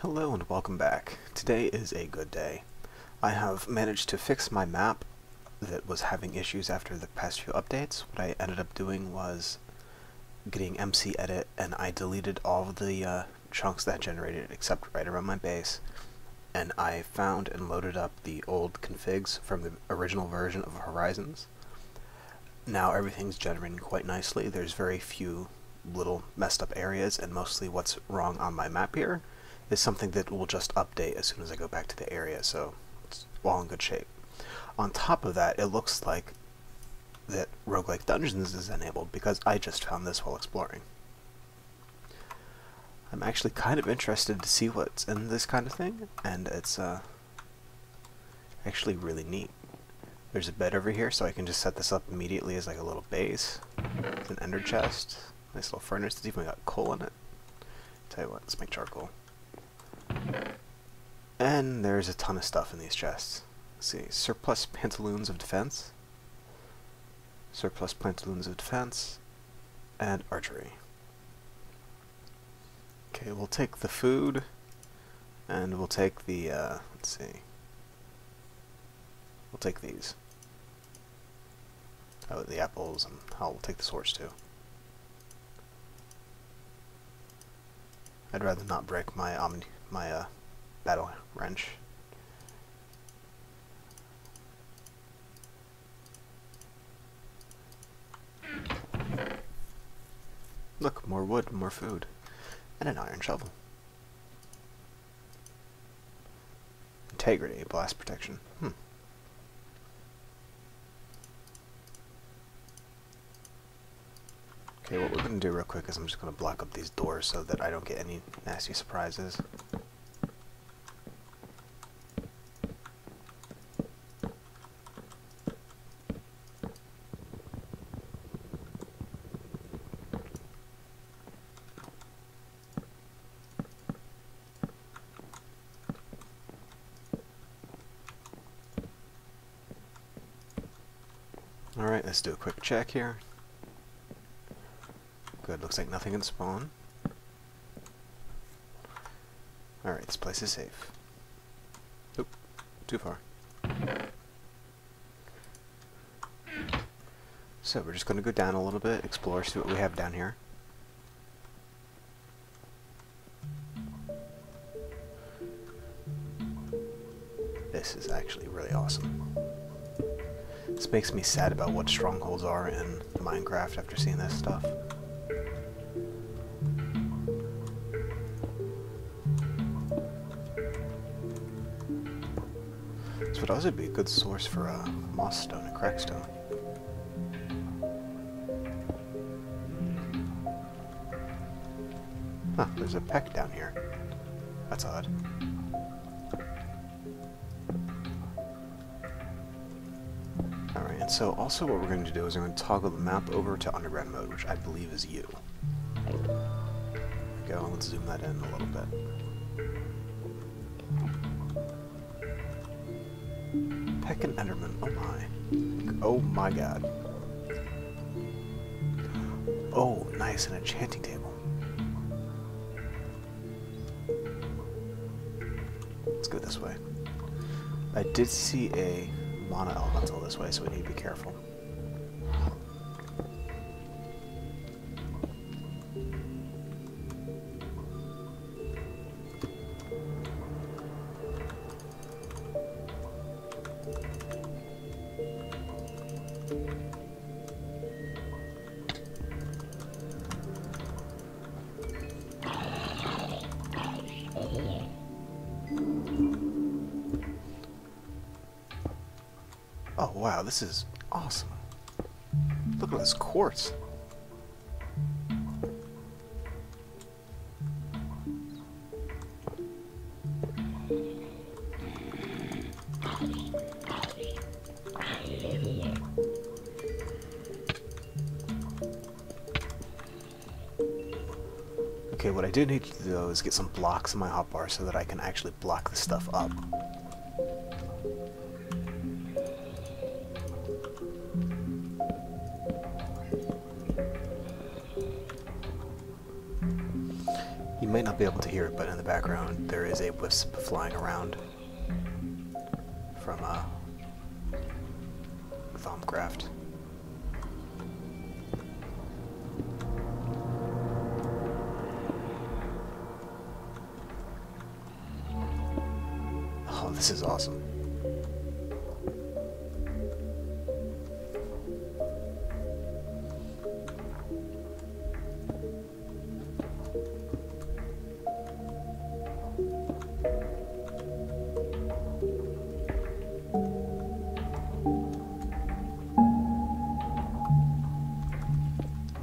Hello and welcome back. Today is a good day. I have managed to fix my map that was having issues after the past few updates. What I ended up doing was getting MC Edit, and I deleted all of the chunks that generated except right around my base, and I found and loaded up the old configs from the original version of Horizons. Now everything's generating quite nicely. There's very few little messed up areas, and mostly what's wrong on my map here is something that will just update as soon as I go back to the area, so it's all in good shape. On top of that, it looks like that Roguelike Dungeons is enabled because I just found this while exploring. I'm actually kind of interested to see what's in this kind of thing, and it's actually really neat. There's a bed over here, so I can just set this up immediately as like a little base. It's an ender chest, nice little furnace. It's even got coal in it. Tell you what, let's make charcoal. And there's a ton of stuff in these chests. Let's see, surplus pantaloons of defense, and archery. Okay, we'll take the food, and we'll take the, let's see, we'll take these. Oh, the apples, and we'll take the swords too. I'd rather not break my battle wrench. Look, more wood, more food, and an iron shovel. Integrity, blast protection. Okay, what we're going to do real quick is I'm just going to block up these doors so that I don't get any nasty surprises. Alright, let's do a quick check here. Good, looks like nothing can spawn. Alright, this place is safe. Oop, too far. So we're just going to go down a little bit, explore, see what we have down here. This is actually really awesome. This makes me sad about what strongholds are in Minecraft after seeing this stuff. This would also be a good source for moss stone and crackstone. Huh, there's a peck down here. That's odd. Alright, and so also what we're going to do is we're going to toggle the map over to underground mode, which I believe is U. There we go, let's zoom that in a little bit. Peck and Enderman, oh my. Oh my god. Oh, nice, an enchanting table. Let's go this way. I did see a mana elemental this way, so we need to be careful. Oh wow, this is awesome. Look at this quartz. Okay, what I do need to do is get some blocks in my hotbar so that I can actually block this stuff up. You might not be able to hear it, but in the background there is a wisp flying around from Thaumcraft. Oh, this is awesome.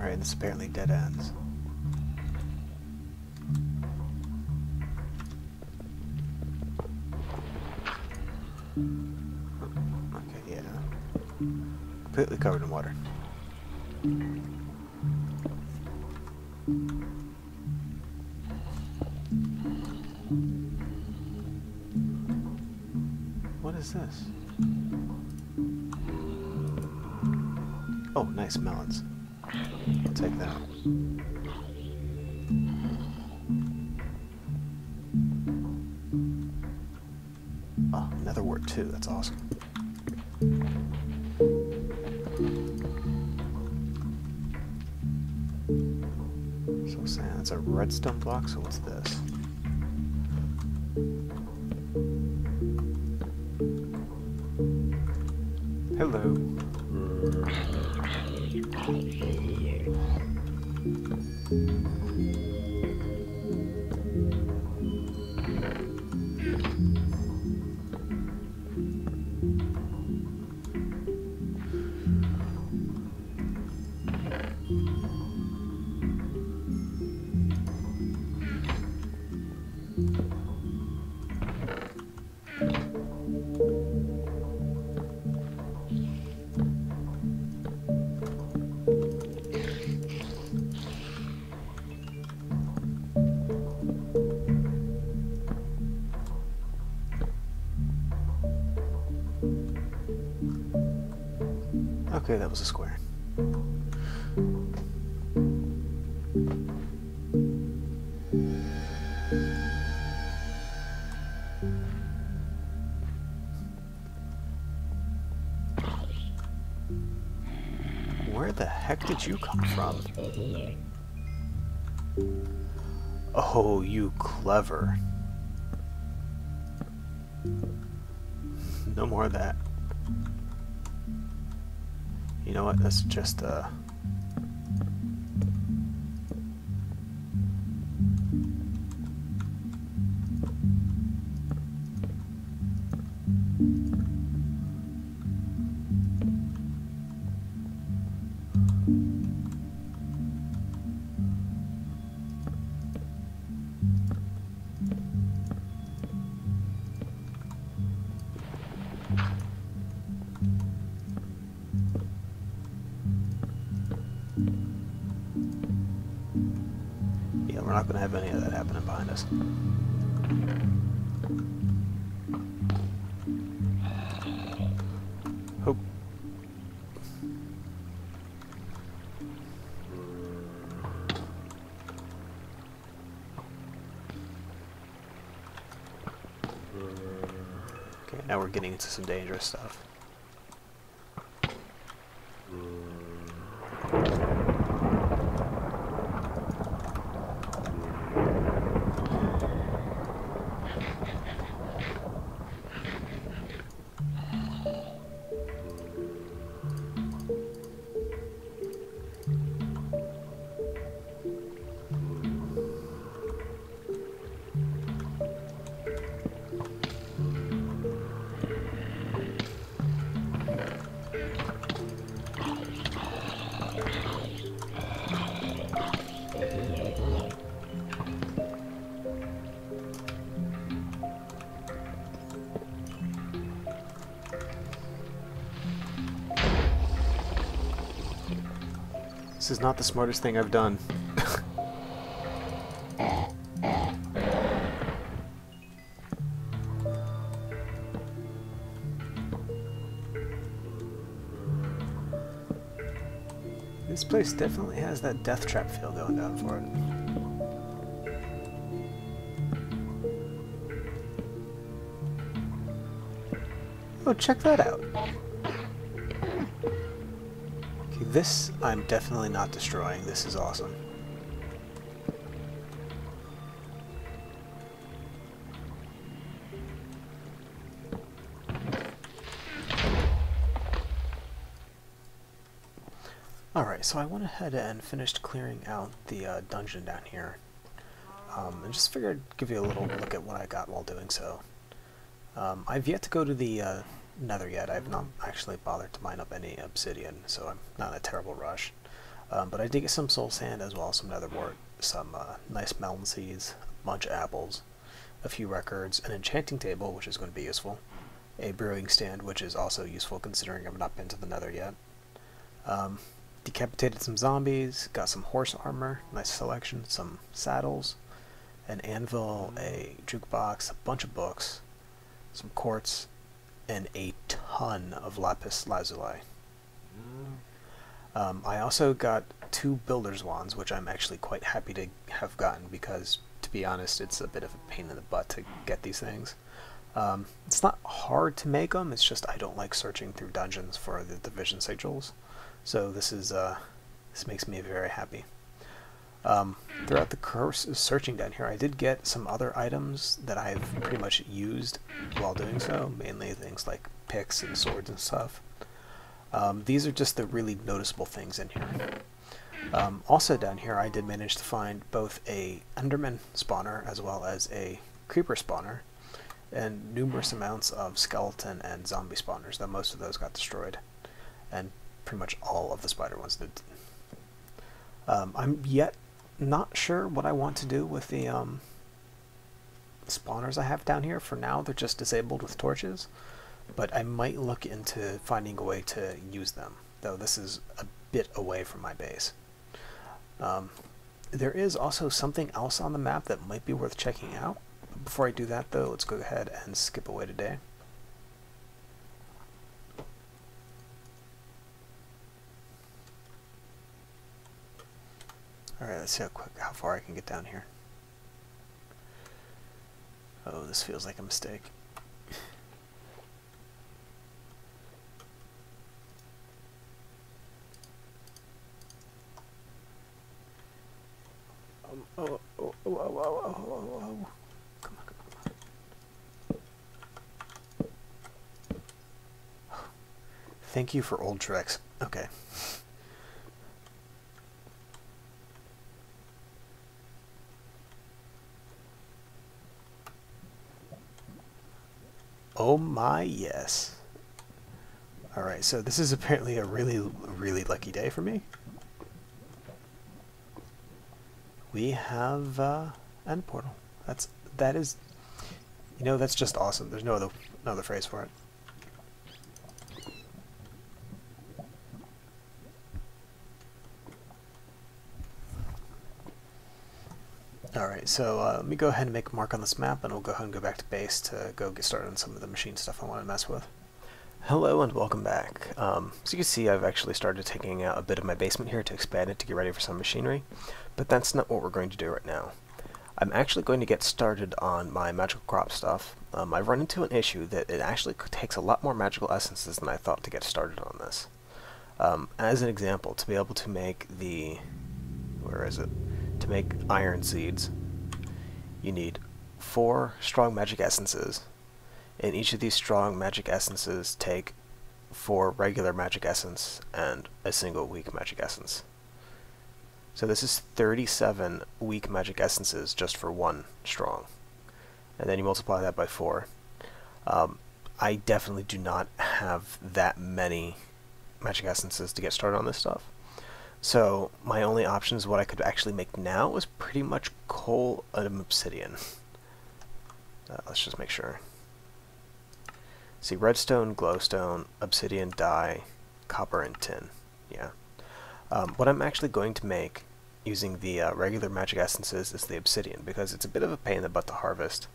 Alright, this apparently dead ends. Okay, yeah. Completely covered in water. What is this? Oh, nice melons. I'll take that. Oh, another word too. That's awesome. So sand. That's a redstone block. So what's this? Hello. Okay, that was a square. Where the heck did you come from? Oh, you clever. No more of that. You know what? That's just yeah, we're not going to have any of that happening behind us. Hope. Okay, now we're getting into some dangerous stuff. This is not the smartest thing I've done. This place definitely has that death trap feel going down for it. Oh, check that out. Okay, this I'm definitely not destroying. This is awesome. Alright, so I went ahead and finished clearing out the dungeon down here. And just figured I'd give you a little look at what I got while doing so. I've yet to go to the Nether yet. I've not actually bothered to mine up any obsidian, so I'm not in a terrible rush. But I did get some soul sand as well as some nether wart, some nice melon seeds, a bunch of apples, a few records, an enchanting table, which is going to be useful, a brewing stand, which is also useful considering I've not been to the Nether yet. Decapitated some zombies, got some horse armor, nice selection, some saddles, an anvil, a jukebox, a bunch of books, some quartz, and a ton of lapis lazuli. I also got 2 builder's wands, which I'm actually quite happy to have gotten because, to be honest, it's a bit of a pain in the butt to get these things. It's not hard to make them, it's just I don't like searching through dungeons for the division sigils. So this makes me very happy. Throughout the course of searching down here, I did get some other items that I've pretty much used while doing so, mainly things like picks and swords and stuff. These are just the really noticeable things in here. Also down here, I did manage to find both a Enderman spawner as well as a creeper spawner, and numerous amounts of skeleton and zombie spawners, though most of those got destroyed, and pretty much all of the spider ones did. I'm yet not sure what I want to do with the spawners I have down here. For now, they're just disabled with torches, but I might look into finding a way to use them, though this is a bit away from my base. There is also something else on the map that might be worth checking out. Before I do that, though, let's go ahead and skip away today. Alright, let's see how far I can get down here. Oh, this feels like a mistake. Oh. Come on. Thank you for old tricks. Okay. Oh my, yes. Alright, so this is apparently a really lucky day for me. We have end portal. That is, you know, that's just awesome. There's no other phrase for it. Alright, so let me go ahead and make a mark on this map, and we'll go ahead and go back to base to go get started on some of the machine stuff I want to mess with. Hello and welcome back. So you can see I've actually started taking out a bit of my basement here to expand it to get ready for some machinery, but that's not what we're going to do right now. I'm actually going to get started on my magical crop stuff. I've run into an issue that it actually takes a lot more magical essences than I thought to get started on this. As an example, to be able to make to make iron seeds, you need 4 strong magic essences, and each of these strong magic essences take 4 regular magic essence and a single weak magic essence. So this is 37 weak magic essences just for 1 strong. And then you multiply that by 4. I definitely do not have that many magic essences to get started on this stuff. So my only option is what I could actually make now is pretty much coal and obsidian. Let's just make sure. See, redstone, glowstone, obsidian, dye, copper, and tin. Yeah. What I'm actually going to make using the regular magic essences is the obsidian, because it's a bit of a pain in the butt to harvest.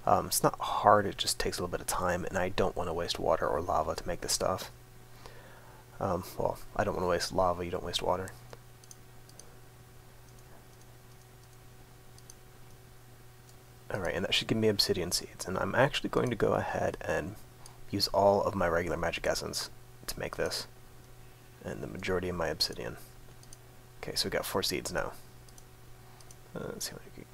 It's not hard, it just takes a little bit of time, and I don't want to waste water or lava to make this stuff. Well, I don't want to waste lava, you don't waste water. Alright, and that should give me obsidian seeds, and I'm actually going to go ahead and use all of my regular magic essence to make this, and the majority of my obsidian. Okay, so we got 4 seeds now. Let's see what I can...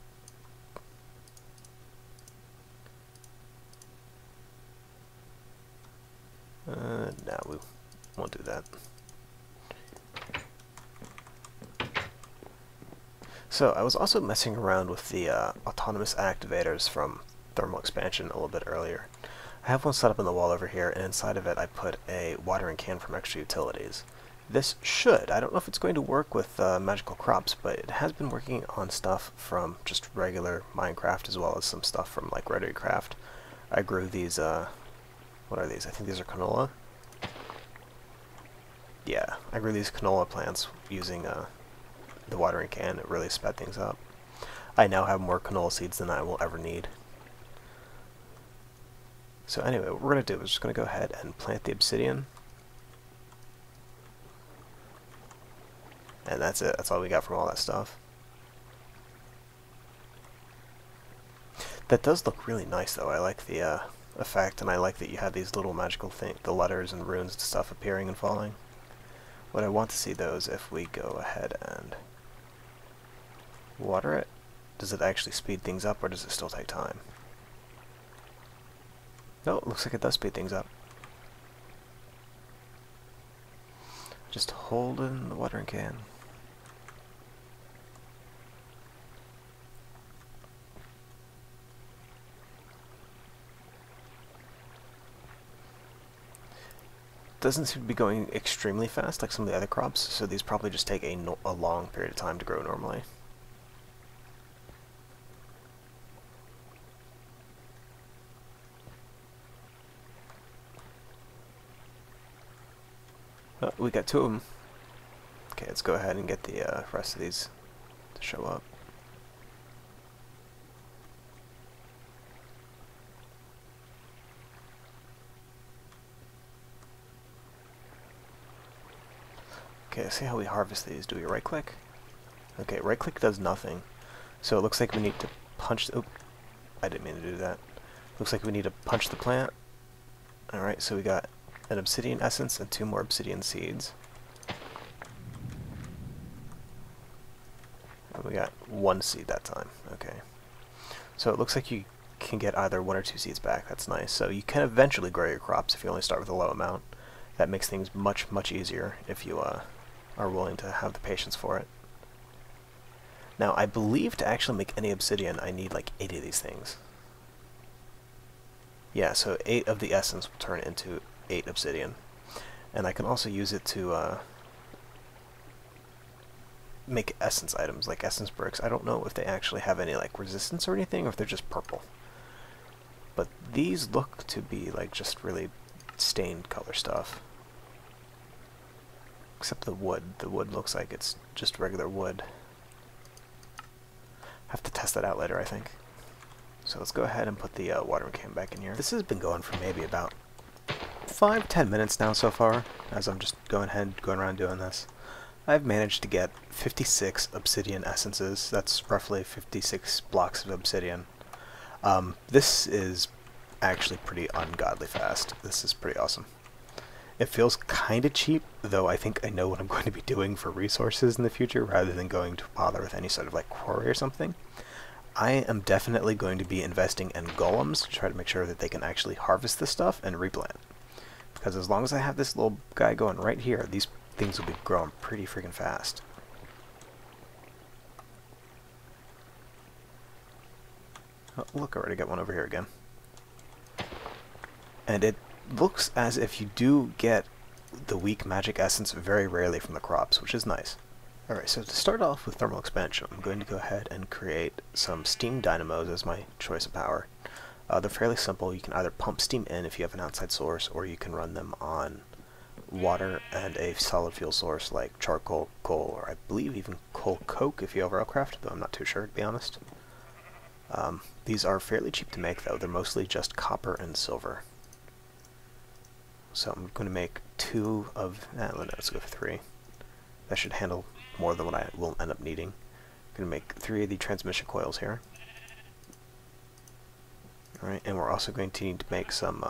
no, we won't do that. So, I was also messing around with the autonomous activators from thermal expansion a little bit earlier. I have one set up on the wall over here, and inside of it I put a watering can from Extra Utilities. This should, I don't know if it's going to work with magical crops, but it has been working on stuff from just regular Minecraft as well as some stuff from like ReadyCraft. I grew these, what are these? I think these are canola. Yeah, I grew these canola plants using the watering can. It really sped things up. I now have more canola seeds than I will ever need. So anyway, what we're going to do is just going to go ahead and plant the obsidian. And that's it. That's all we got from all that stuff. That does look really nice though. I like the effect, and I like that you have these little magical the letters and runes and stuff appearing and falling. What I want to see though is if we go ahead and water it, does it actually speed things up or does it still take time? No, it looks like it does speed things up. Just hold in the watering can. Doesn't seem to be going extremely fast like some of the other crops, so these probably just take a long period of time to grow normally. Oh, we got 2 of them. Okay, let's go ahead and get the rest of these to show up. Okay, let's see how we harvest these. Do we right click? Okay, right click does nothing. So it looks like we need to punch... Oh, I didn't mean to do that. Looks like we need to punch the plant. Alright, so we got an obsidian essence and 2 more obsidian seeds. And we got 1 seed that time. Okay. So it looks like you can get either 1 or 2 seeds back. That's nice. So you can eventually grow your crops if you only start with a low amount. That makes things much, much easier if you are willing to have the patience for it. Now, I believe to actually make any obsidian, I need like 80 of these things. Yeah, so 8 of the essence will turn into 8 obsidian. And I can also use it to make essence items, like essence bricks. I don't know if they actually have any like resistance or anything, or if they're just purple. But these look to be like just really stained color stuff. Except the wood. The wood looks like it's just regular wood. Have to test that out later, I think. So let's go ahead and put the watering can back in here. This has been going for maybe about 5-10 minutes now so far, as I'm just going around doing this. I've managed to get 56 obsidian essences. That's roughly 56 blocks of obsidian. This is actually pretty ungodly fast. This is pretty awesome. It feels kind of cheap, though I think I know what I'm going to be doing for resources in the future rather than going to bother with any sort of like quarry or something. I am definitely going to be investing in golems to try to make sure that they can actually harvest this stuff and replant. Because as long as I have this little guy going right here, these things will be growing pretty freaking fast. Oh, look, I already got one over here again. And it looks as if you do get the weak magic essence very rarely from the crops, which is nice. Alright, so to start off with thermal expansion, I'm going to go ahead and create some steam dynamos as my choice of power. They're fairly simple. You can either pump steam in if you have an outside source, or you can run them on water and a solid fuel source like charcoal, coal, or I believe even coal coke if you have railcraft, though I'm not too sure to be honest. These are fairly cheap to make though. They're mostly just copper and silver. So I'm going to make 2 of... let's go for 3. That should handle more than what I will end up needing. I'm going to make 3 of the transmission coils here. Alright, and we're also going to need to make some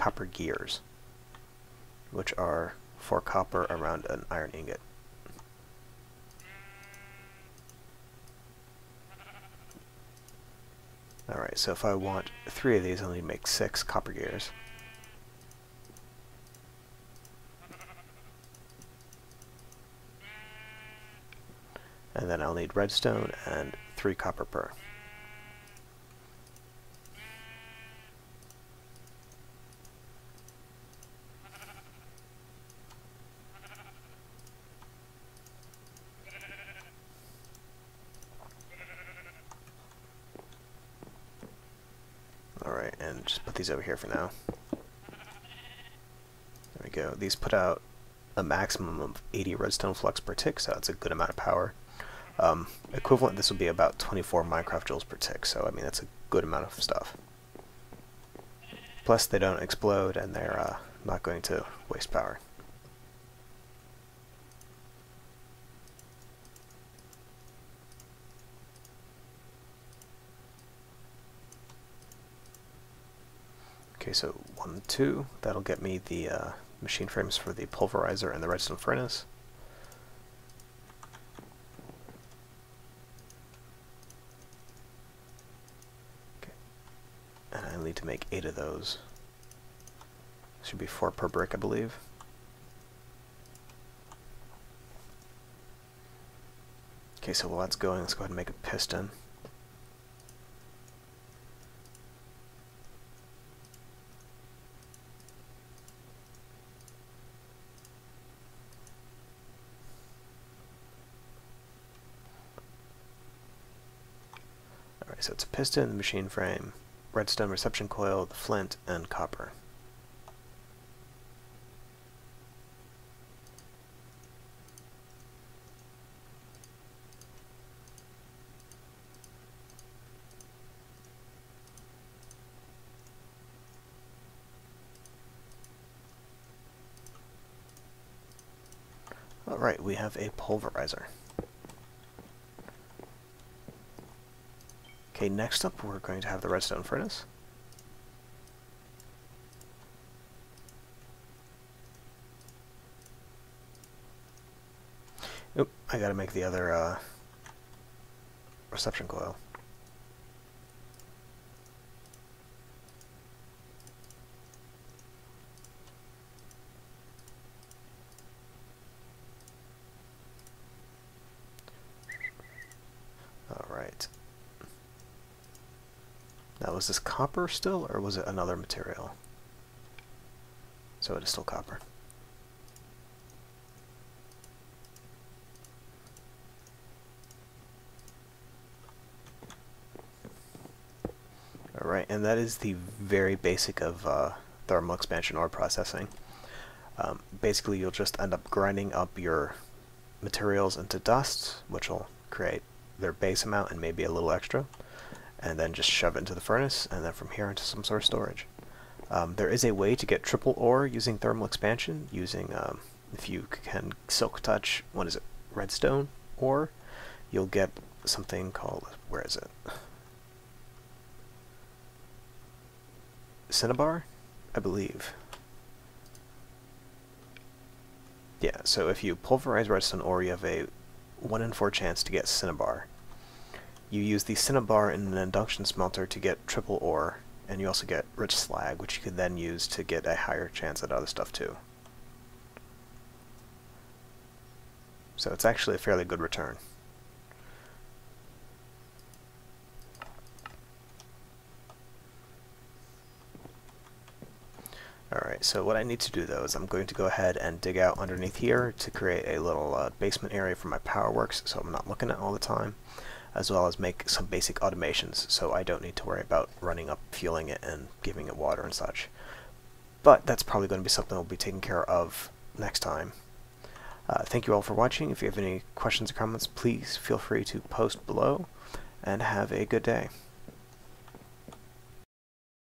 copper gears, which are 4 copper around an iron ingot. Alright, so if I want 3 of these, I'll need to make 6 copper gears. And then I'll need redstone and 3 copper per. Alright, and just put these over here for now. There we go. These put out a maximum of 80 redstone flux per tick, so that's a good amount of power. Equivalent, this would be about 24 Minecraft joules per tick, so I mean that's a good amount of stuff. Plus they don't explode and they're not going to waste power. Okay, so 1, 2, that'll get me the machine frames for the pulverizer and the redstone furnace. Okay, and I need to make 8 of those. Should be 4 per brick, I believe. Okay, so while that's going, let's go ahead and make a piston. So it's a piston, the machine frame, redstone reception coil, the flint, and copper. Alright, we have a pulverizer. Okay, next up we're going to have the redstone furnace. Oop, I gotta make the other reception coil. Alright. Now, was this copper still, or was it another material? So it is still copper. Alright, and that is the very basic of thermal expansion ore processing. Basically, you'll just end up grinding up your materials into dust, which will create their base amount and maybe a little extra, and then just shove it into the furnace, and then from here into some sort of storage. There is a way to get triple ore using thermal expansion, using, if you can silk touch, what is it, redstone ore, you'll get something called, where is it? Cinnabar, I believe. Yeah, so if you pulverize redstone ore, you have a 1 in 4 chance to get cinnabar. You use the cinnabar in an induction smelter to get triple ore, and you also get rich slag, which you can then use to get a higher chance at other stuff too. So it's actually a fairly good return. Alright, so what I need to do though is I'm going to go ahead and dig out underneath here to create a little basement area for my power works, so I'm not looking at it all the time, as well as make some basic automations so I don't need to worry about running up, fueling it, and giving it water and such. But that's probably going to be something I'll be taking care of next time. Thank you all for watching. If you have any questions or comments, please feel free to post below, and have a good day.